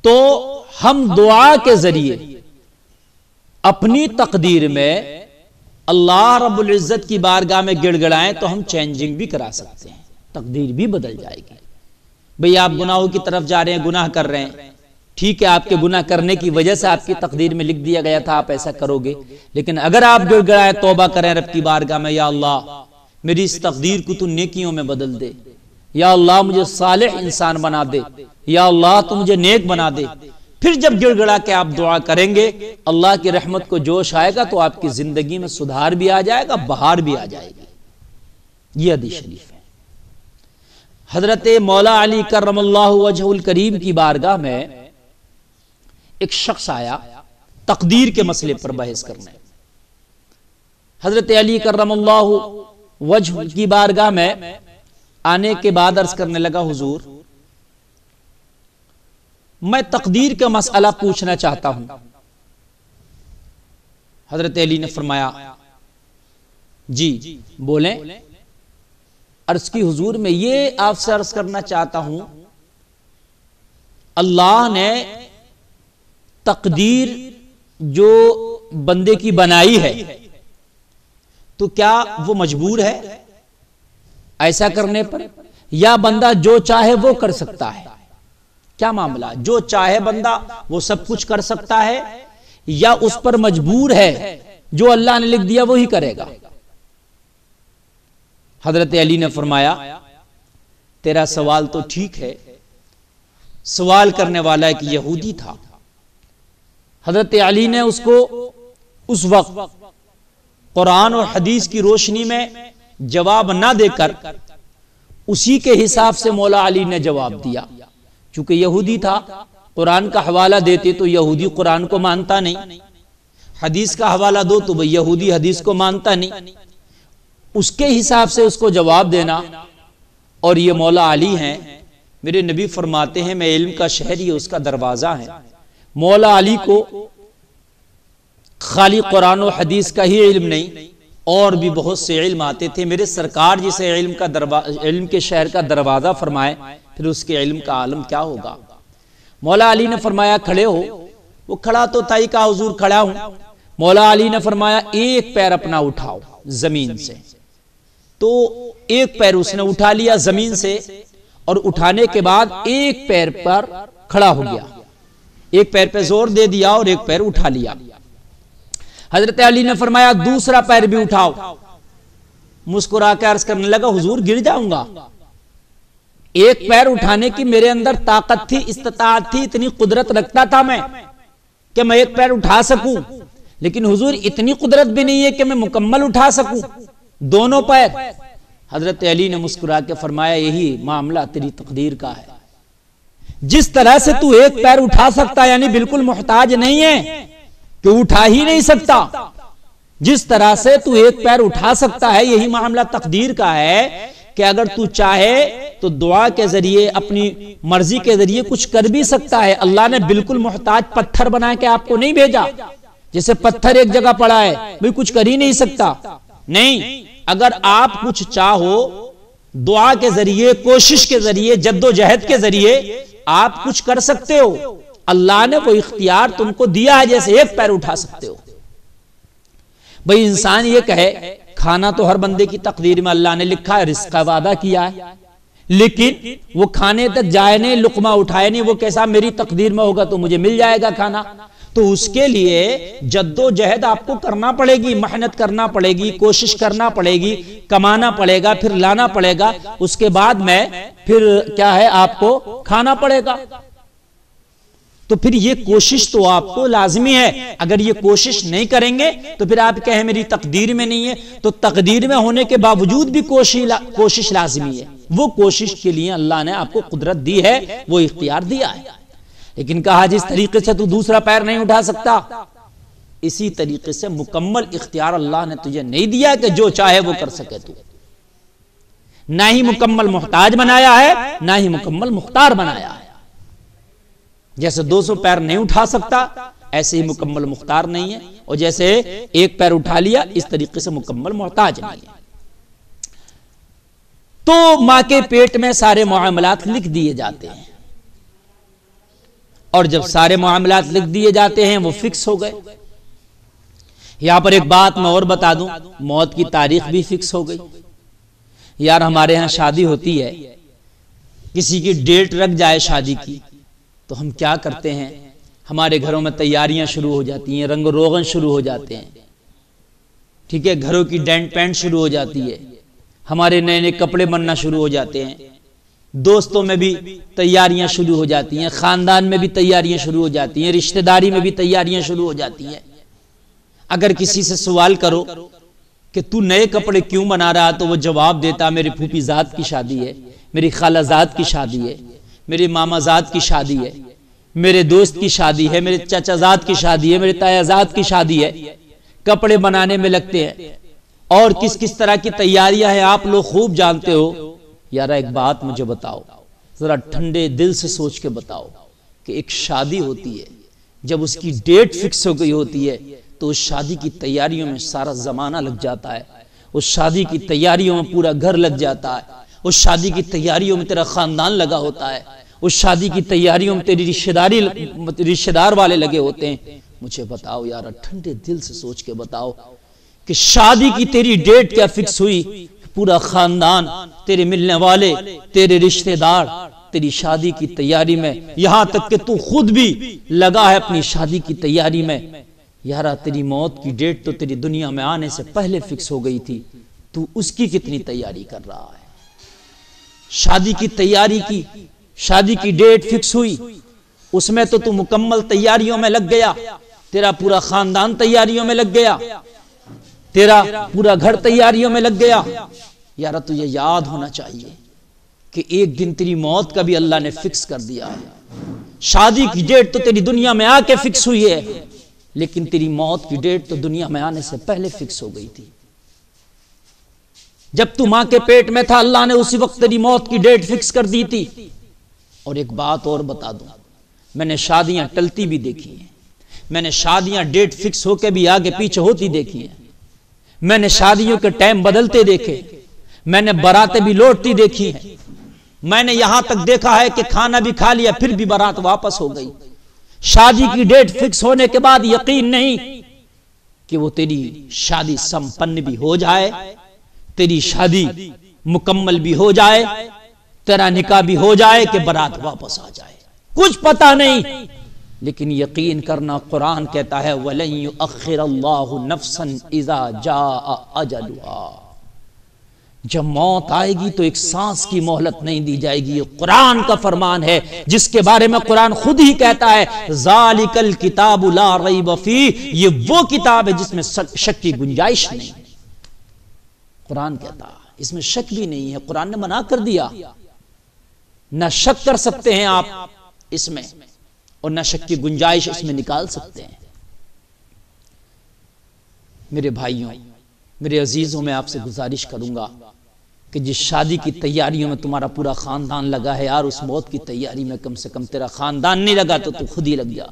तो हम दुआ के जरिए अपनी तकदीर में अल्लाह रब्बुल इज्जत की बारगाह में गिड़गिड़ाएं तो हम चेंजिंग भी करा सकते हैं, तकदीर भी बदल जाएगी। भाई आप गुनाहों की तरफ जा रहे हैं, गुनाह कर रहे हैं, ठीक है, आपके गुनाह करने की वजह से आपकी तकदीर में लिख दिया गया था आप ऐसा करोगे, लेकिन अगर आप गिड़गिड़ाएं, तौबा करें रब की बारगाह में, या अल्लाह मेरी इस तकदीर को तू नेकियों में बदल दे, या अल्लाह मुझे सालेह इंसान बना दे, या अल्लाह तू मुझे नेक बना दे, फिर जब गिड़गिड़ा के आप दुआ करेंगे अल्लाह की रहमत को जोश आएगा तो आपकी जिंदगी में सुधार भी आ जाएगा, बहार भी आ जाएगी। ये हदीस शरीफ है। हजरत मौला अली करमल्लाहु वजहुल करीम की बारगाह में एक शख्स आया तकदीर के मसले पर बहस करने। हजरत अली करमल्लाहु वजह की बारगाह में आने के बाद अर्ज करने लगा, हुजूर मैं तकदीर का मसला पूछना चाहता हूं। हजरत अली ने फरमाया, जी बोलें। अर्ज की, हुजूर मैं ये आपसे अर्ज करना चाहता हूं, अल्लाह ने तकदीर जो बंदे की बनाई है तो क्या वो मजबूर है ऐसा करने पर, या बंदा जो चाहे वो कर सकता है? क्या मामला, जो चाहे बंदा वो सब कुछ कर सकता है या उस पर मजबूर है, जो अल्लाह ने लिख दिया वो ही करेगा? हजरत अली ने फरमाया, तेरा सवाल तो ठीक है, सवाल करने वाला एक यहूदी था। हजरत अली ने उसको उस वक्त कुरान और हदीस की रोशनी में जवाब ना देकर उसी के हिसाब से मौला अली ने जवाब दिया। चूंकि यहूदी था, कुरान का हवाला देते तो यहूदी कुरान को मानता नहीं, हदीस का हवाला दो तो भाई यहूदी हदीस को मानता नहीं, उसके हिसाब से उसको जवाब देना। और ये मौला अली हैं, मेरे नबी फरमाते हैं मैं इल्म का शहर, ये उसका दरवाजा है। मौला अली को खाली कुरान और हदीस का ही इल्म नहीं और भी बहुत से इल्म आते थे। मेरे सरकार जिसे इल्म के शहर का दरवाजा फरमाए फिर उसके इल्म का आलम क्या होगा। मौला अली ने फरमाया खड़े हो। वो खड़ा तो था ही, कहा हुजूर खड़ा हूं। मौला अली ने फरमाया एक पैर अपना उठाओ जमीन से। तो एक पैर उसने उठा लिया जमीन से और उठाने के बाद एक पैर पर खड़ा हो गया, एक पैर पे जोर दे दिया और एक पैर उठा लिया। हजरत अली ने फरमाया दूसरा पैर भी उठाओ। मुस्कुरा के अर्ज करने लगा, हुजूर गिर जाऊंगा। एक पैर उठाने की मेरे अंदर ताकत थी, इस्तिताअत थी, इतनी कुदरत रखता था मैं कि मैं एक पैर उठा सकूं, लेकिन हुजूर इतनी कुदरत भी नहीं है कि मैं मुकम्मल उठा सकूं दोनों पैर। हजरत अली ने मुस्कुरा के फरमाया यही मामला तेरी तकदीर का है। जिस तरह से तू एक पैर उठा सकता यानी बिल्कुल मोहताज नहीं है कि उठा ही नहीं सकता, जिस तरह से तू एक पैर उठा सकता है यही मामला तकदीर का है कि अगर तू चाहे तो दुआ के जरिए अपनी मर्जी के जरिए कुछ कर भी सकता है। अल्लाह ने बिल्कुल मोहताज पत्थर बना के आपको नहीं भेजा, जैसे पत्थर एक जगह पड़ा है भाई कुछ कर ही नहीं सकता। नहीं, अगर आप कुछ चाहो दुआ के जरिए, कोशिश के जरिए, जद्दोजहद के जरिए आप कुछ कर सकते हो। अल्लाह ने वो इख्तियार तुमको दिया है, जैसे एक पैर उठा सकते हो। भाई इंसान ये कहे खाना तो हर बंदे की तकदीर में अल्लाह ने लिखा है, रिस्क का वादा किया है, लेकिन वो खाने तक जाए नहीं, लुकमा उठाए नहीं, वो कैसा मेरी तकदीर में होगा तो मुझे मिल जाएगा खाना। तो उसके लिए जद्दोजहद आपको करना पड़ेगी, मेहनत करना पड़ेगी, कोशिश करना पड़ेगी, कमाना पड़ेगा, फिर लाना पड़ेगा, उसके बाद में फिर क्या है आपको खाना पड़ेगा। तो फिर ये कोशिश तो आपको लाजमी है। अगर ये कोशिश नहीं करेंगे तो फिर आप कहें मेरी तकदीर में नहीं है, तो तकदीर में होने के बावजूद भी कोशिश लाजमी है। वो कोशिश के लिए अल्लाह ने आपको कुदरत दी है, वो इख्तियार दिया है। लेकिन कहा जिस तरीके से तू दूसरा पैर नहीं उठा सकता, इसी तरीके से मुकम्मल इख्तियार अल्लाह ने तुझे नहीं दिया कि जो चाहे वो कर सके। तू ना ही मुकम्मल मोहताज बनाया है, ना ही मुकम्मल मुख्तार बनाया है। जैसे 200 पैर नहीं उठा सकता ऐसे ही मुकम्मल मुख्तार नहीं है, और जैसे एक पैर उठा लिया इस तरीके से मुकम्मल मोहताज नहीं है। तो मां के पेट में सारे मामलात लिख दिए जाते हैं। और जब सारे मामलात लिख दिए जाते हैं वो फिक्स हो गए। यहां पर एक बात मैं और बता दूं, मौत की तारीख भी फिक्स हो गई। यार हमारे यहां शादी होती है, किसी की डेट रख जाए शादी की, तो हम क्या करते हैं, हमारे घरों में तैयारियां शुरू हो जाती हैं, रंग रोगन शुरू हो जाते हैं, ठीक है, घरों की डेंट पेंट शुरू हो जाती है, हमारे नए नए कपड़े बनना शुरू हो जाते हैं, दोस्तों में भी तैयारियां शुरू हो जाती हैं, खानदान में भी तैयारियां शुरू हो जाती हैं, रिश्तेदारी में भी तैयारियां शुरू हो जाती हैं। अगर किसी से सवाल करो कि तू नए कपड़े क्यों बना रहा, तो वो जवाब देता मेरी फूफी जात की शादी है, मेरी खाला जात की शादी है, मेरे मामा जात की शादी है, मेरे दोस्त की शादी है, मेरे चाचा जात की शादी है, मेरे ताया जात की शादी है। कपड़े बनाने में लगते हैं और किस किस तरह की तैयारियां हैं आप लोग खूब जानते हो। यार एक बात मुझे बताओ, जरा ठंडे दिल से सोच के बताओ कि एक शादी होती है, जब उसकी डेट फिक्स हो गई होती है तो उस शादी की तैयारियों में सारा जमाना लग जाता है, उस शादी की तैयारियों में पूरा घर लग जाता है, उस शादी की तैयारियों में तेरा खानदान लगा होता है, उस शादी की तैयारियों में तेरी रिश्तेदार वाले लगे होते हैं। मुझे बताओ यार, ठंडे दिल से सोच के बताओ कि शादी की तेरी डेट क्या फिक्स हुई, पूरा खानदान, तेरे मिलने वाले, तेरे रिश्तेदार तेरी शादी की तैयारी में, यहां तक कि तू खुद भी लगा है अपनी शादी की तैयारी में। यार तेरी मौत की डेट तो तेरी दुनिया में आने से पहले फिक्स हो गई थी, तू उसकी कितनी तैयारी कर रहा है। शादी की तैयारी की, शादी की डेट फिक्स हुई, उसमें तो तू मुकम्मल तैयारियों में लग गया, तेरा पूरा खानदान तैयारियों में लग गया, तेरा पूरा घर तैयारियों में लग गया। यार तुझे याद होना चाहिए कि एक दिन तेरी मौत का भी अल्लाह ने फिक्स कर दिया है। शादी की डेट तो तेरी दुनिया में आके फिक्स हुई है, लेकिन तेरी मौत की डेट तो दुनिया में आने से पहले फिक्स हो गई थी। जब तू मां के पेट में था, अल्लाह ने उसी वक्त तेरी मौत की डेट फिक्स कर दी थी। और एक बात और बता दूं, मैंने शादियां टलती भी देखी हैं, मैंने शादियां डेट फिक्स होकर भी आगे पीछे होती देखी हैं, मैंने शादियों के टाइम बदलते देखे, मैंने बारातें भी लौटती देखी हैं, मैंने यहां तक देखा है कि खाना भी खा लिया फिर भी बारात वापस हो गई। शादी की डेट फिक्स होने के बाद यकीन नहीं कि वो तेरी शादी संपन्न भी हो जाए, तेरी शादी मुकम्मल भी हो जाए, तेरा निकाह भी हो जाए कि बारात वापस आ जाए, कुछ पता नहीं। लेकिन यकीन करना, कुरान कहता है वलन युअख्खिरल्लाहु नफ्सन इज़ा जाअ अजलुहा, जब मौत आएगी तो एक सांस की मोहलत नहीं दी जाएगी। ये कुरान का फरमान है, जिसके बारे में कुरान खुद ही कहता है ज़ालिकल किताबु ला रैब फी, ये वो किताब है जिसमें शक की गुंजाइश नहीं। कुरान कहता है इसमें शक भी नहीं है, कुरान ने मना कर दिया, न शक कर सकते हैं आप इसमें और न शक की गुंजाइश इसमें निकाल सकते हैं। मेरे भाइयों, मेरे अजीजों, मैं आपसे गुजारिश करूंगा कि जिस शादी की तैयारियों में तुम्हारा पूरा खानदान लगा है, यार उस मौत की तैयारी में कम से कम तेरा खानदान नहीं लगा तो तू खुद ही लग जा।